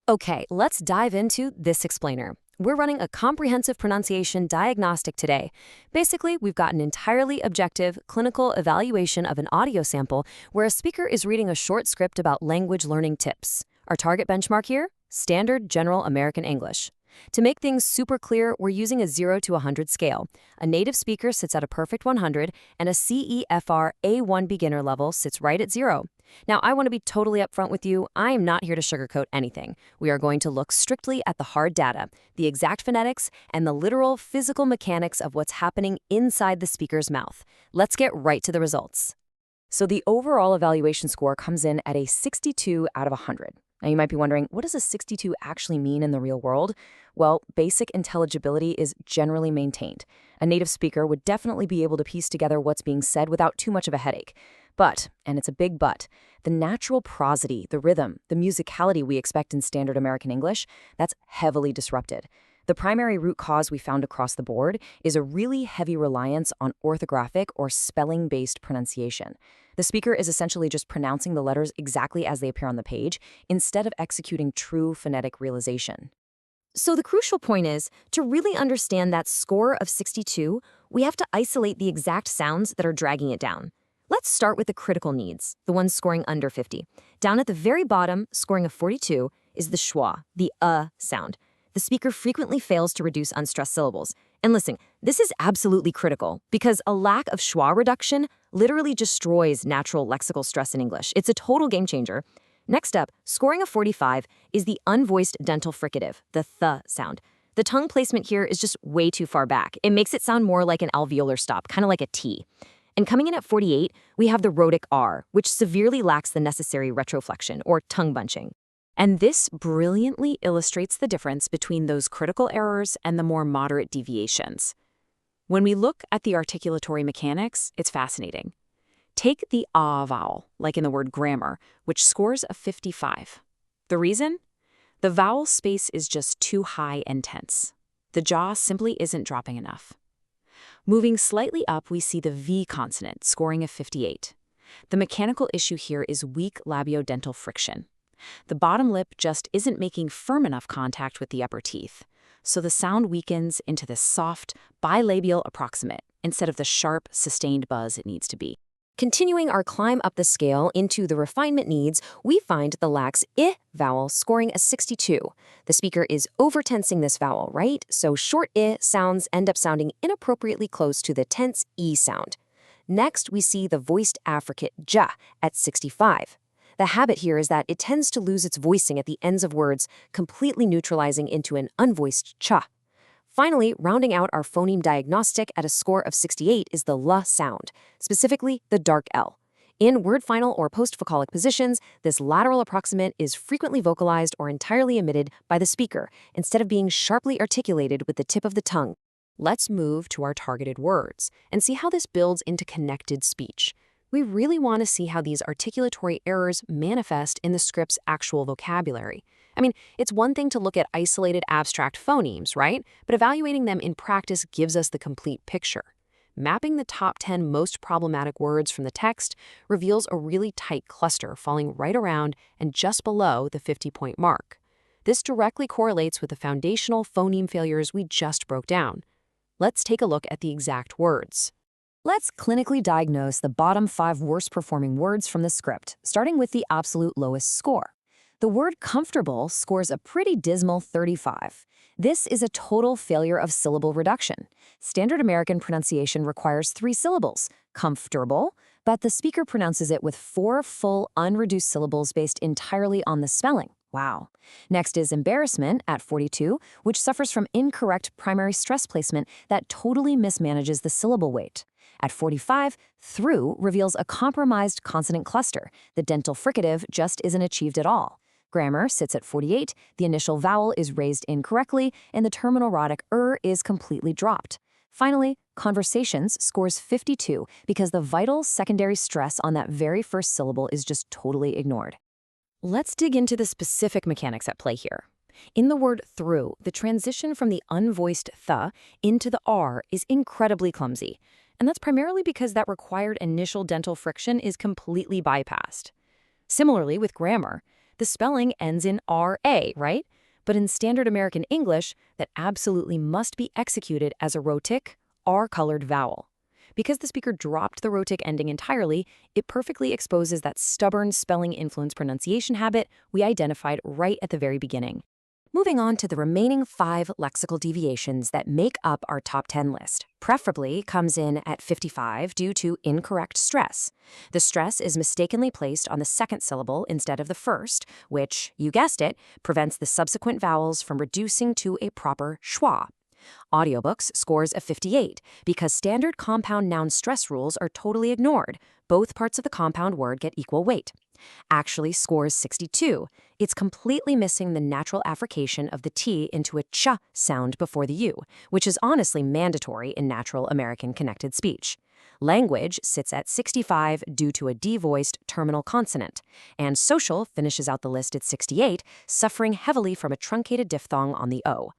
Okay, let's dive into this explainer. We're running a comprehensive pronunciation diagnostic today. Basically, we've got an entirely objective clinical evaluation of an audio sample where a speaker is reading a short script about language learning tips. Our target benchmark here? Standard General American English. To make things super clear, we're using a 0 to 100 scale. A native speaker sits at a perfect 100, and a CEFR A1 beginner level sits right at 0. Now, I want to be totally upfront with you. I am not here to sugarcoat anything. We are going to look strictly at the hard data, the exact phonetics, and the literal physical mechanics of what's happening inside the speaker's mouth. Let's get right to the results. So the overall evaluation score comes in at a 62 out of 100. Now, you might be wondering, what does a 62 actually mean in the real world? Well, basic intelligibility is generally maintained. A native speaker would definitely be able to piece together what's being said without too much of a headache. But, and it's a big but, the natural prosody, the rhythm, the musicality we expect in standard American English, that's heavily disrupted. The primary root cause we found across the board is a really heavy reliance on orthographic or spelling-based pronunciation. The speaker is essentially just pronouncing the letters exactly as they appear on the page, instead of executing true phonetic realization. So the crucial point is, to really understand that score of 62, we have to isolate the exact sounds that are dragging it down. Let's start with the critical needs, the ones scoring under 50. Down at the very bottom, scoring a 42, is the schwa, the sound. The speaker frequently fails to reduce unstressed syllables. And listen, this is absolutely critical because a lack of schwa reduction literally destroys natural lexical stress in English. It's a total game changer. Next up, scoring a 45 is the unvoiced dental fricative, the th sound. The tongue placement here is just way too far back. It makes it sound more like an alveolar stop, kind of like a T. And coming in at 48, we have the rhotic R, which severely lacks the necessary retroflexion or tongue bunching. And this brilliantly illustrates the difference between those critical errors and the more moderate deviations. When we look at the articulatory mechanics, it's fascinating. Take the vowel, like in the word grammar, which scores a 55. The reason? The vowel space is just too high and tense. The jaw simply isn't dropping enough. Moving slightly up, we see the V consonant, scoring a 58. The mechanical issue here is weak labiodental friction. The bottom lip just isn't making firm enough contact with the upper teeth, so the sound weakens into this soft, bilabial approximate instead of the sharp, sustained buzz it needs to be. Continuing our climb up the scale into the refinement needs, we find the lax I vowel scoring a 62. The speaker is over-tensing this vowel, right? So short I sounds end up sounding inappropriately close to the tense E sound. Next, we see the voiced affricate ja at 65. The habit here is that it tends to lose its voicing at the ends of words, completely neutralizing into an unvoiced cha. Finally, rounding out our phoneme diagnostic at a score of 68 is the l sound, specifically the dark L. In word final or post-vocalic positions, this lateral approximant is frequently vocalized or entirely emitted by the speaker, instead of being sharply articulated with the tip of the tongue. Let's move to our targeted words and see how this builds into connected speech. We really want to see how these articulatory errors manifest in the script's actual vocabulary. I mean, it's one thing to look at isolated abstract phonemes, right? But evaluating them in practice gives us the complete picture. Mapping the top 10 most problematic words from the text reveals a really tight cluster falling right around and just below the 50-point mark. This directly correlates with the foundational phoneme failures we just broke down. Let's take a look at the exact words. Let's clinically diagnose the bottom 5 worst-performing words from the script, starting with the absolute lowest score. The word comfortable scores a pretty dismal 35. This is a total failure of syllable reduction. Standard American pronunciation requires 3 syllables, comfortable, but the speaker pronounces it with 4 full, unreduced syllables based entirely on the spelling. Wow. Next is embarrassment at 42, which suffers from incorrect primary stress placement that totally mismanages the syllable weight. At 45, through reveals a compromised consonant cluster. The dental fricative just isn't achieved at all. Grammar sits at 48, the initial vowel is raised incorrectly, and the terminal rhotic is completely dropped. Finally, conversations scores 52 because the vital secondary stress on that very first syllable is just totally ignored. Let's dig into the specific mechanics at play here. In the word through, the transition from the unvoiced th into the r is incredibly clumsy. And that's primarily because that required initial dental friction is completely bypassed. Similarly with grammar, The spelling ends in RA, right? But in standard American English, that absolutely must be executed as a rhotic, R-colored vowel. Because the speaker dropped the rhotic ending entirely, it perfectly exposes that stubborn spelling-influenced pronunciation habit we identified right at the very beginning. Moving on to the remaining 5 lexical deviations that make up our top 10 list. Preferably comes in at 55 due to incorrect stress. The stress is mistakenly placed on the second syllable instead of the first, which, you guessed it, prevents the subsequent vowels from reducing to a proper schwa. Audiobooks scores a 58 because standard compound noun stress rules are totally ignored. Both parts of the compound word get equal weight. Actually scores 62. It's completely missing the natural affrication of the T into a ch sound before the U, which is honestly mandatory in natural American connected speech. Language sits at 65 due to a D-voiced terminal consonant, and social finishes out the list at 68, suffering heavily from a truncated diphthong on the O.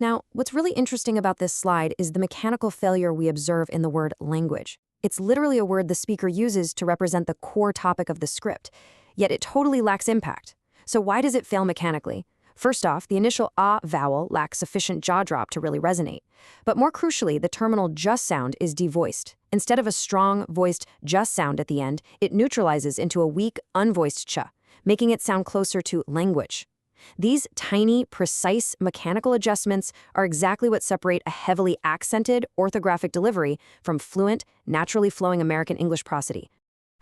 Now, what's really interesting about this slide is the mechanical failure we observe in the word language. It's literally a word the speaker uses to represent the core topic of the script, yet it totally lacks impact. So why does it fail mechanically? First off, the initial ah vowel lacks sufficient jaw drop to really resonate. But more crucially, the terminal just sound is devoiced. Instead of a strong, voiced just sound at the end, it neutralizes into a weak, unvoiced ch, making it sound closer to language. These tiny, precise mechanical adjustments are exactly what separate a heavily accented, orthographic delivery from fluent, naturally flowing American English prosody.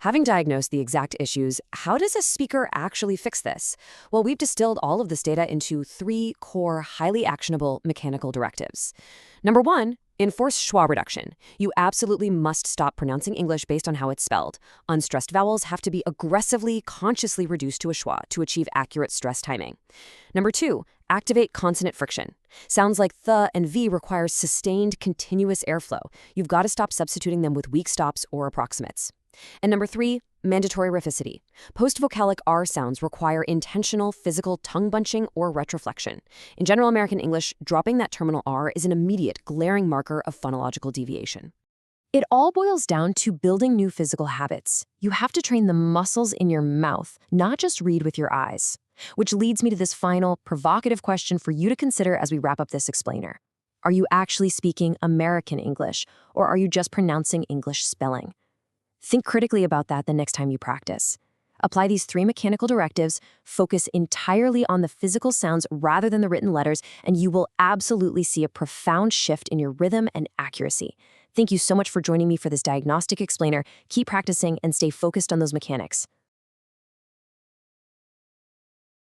Having diagnosed the exact issues, how does a speaker actually fix this? Well, we've distilled all of this data into 3 core, highly actionable mechanical directives. Number 1, enforce schwa reduction. You absolutely must stop pronouncing English based on how it's spelled. Unstressed vowels have to be aggressively, consciously reduced to a schwa to achieve accurate stress timing. Number 2, activate consonant friction. Sounds like th and v require sustained, continuous airflow. You've got to stop substituting them with weak stops or approximates. And number 3, mandatory rheticity. Post-vocalic R sounds require intentional physical tongue bunching or retroflexion. In general American English, dropping that terminal R is an immediate, glaring marker of phonological deviation. It all boils down to building new physical habits. You have to train the muscles in your mouth, not just read with your eyes. Which leads me to this final, provocative question for you to consider as we wrap up this explainer. Are you actually speaking American English, or are you just pronouncing English spelling? Think critically about that the next time you practice. Apply these 3 mechanical directives, focus entirely on the physical sounds rather than the written letters, and you will absolutely see a profound shift in your rhythm and accuracy. Thank you so much for joining me for this diagnostic explainer. Keep practicing and stay focused on those mechanics.